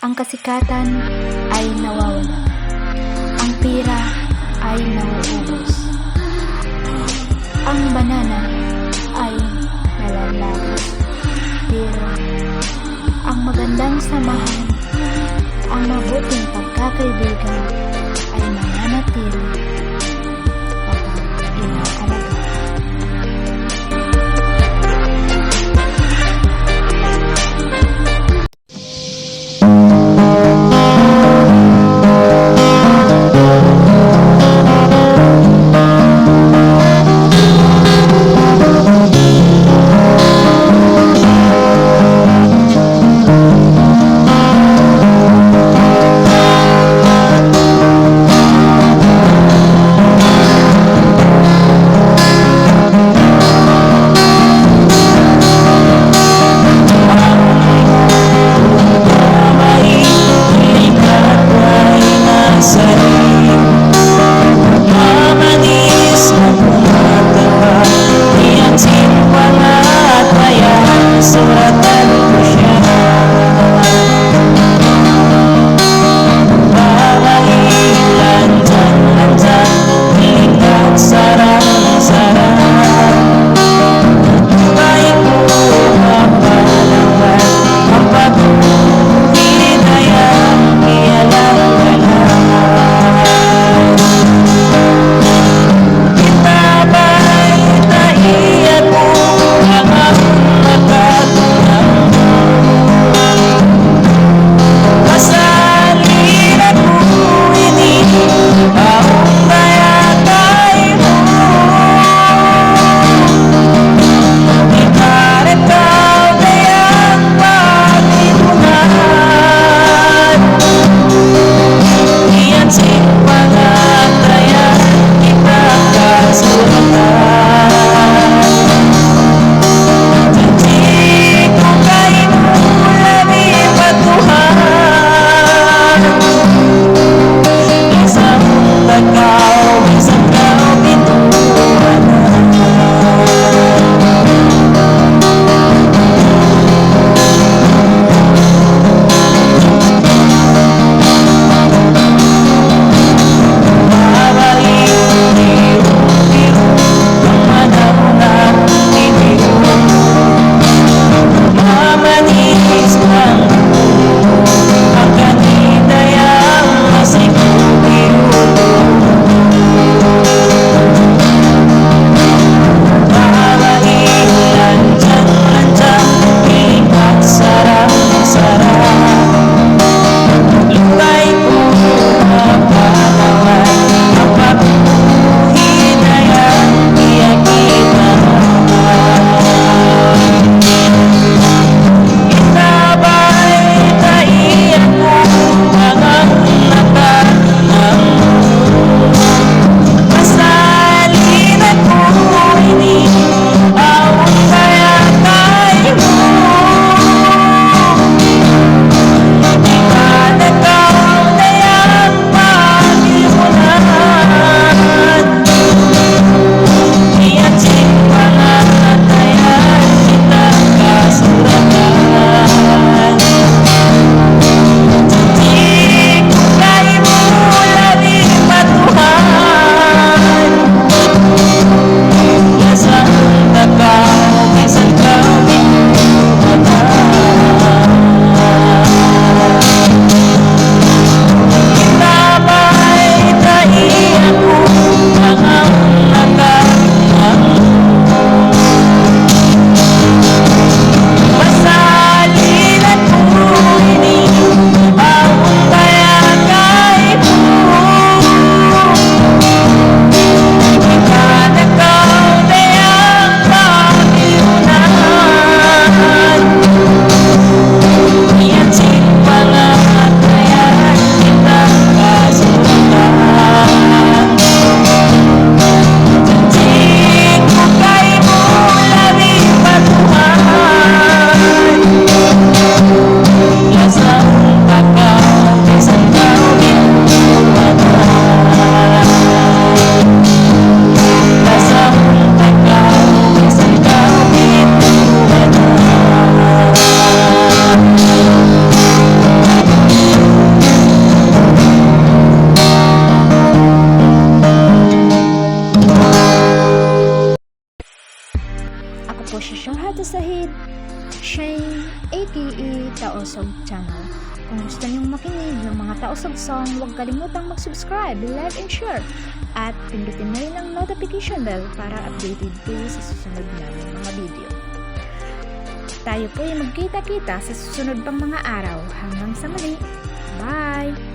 Ang kasikatan ay nawawala. Ang pira ay nauubos. Ang banana ay nalalagas. Pero ang magandang samahan, ang mabuting pagkakaibigan ay mananatili kapag inaalaga. Ako po si Shahada Sahid, Shane, aka Taosog Channel. Kung gusto niyong makinig ng mga Taosog song, huwag kalimutang mag-subscribe, like, and share. At pindutin na rin ang notification bell para updated kayo sa susunod namin mga video. Tayo po ay magkita-kita sa susunod pang mga araw. Hanggang sa muli. Bye!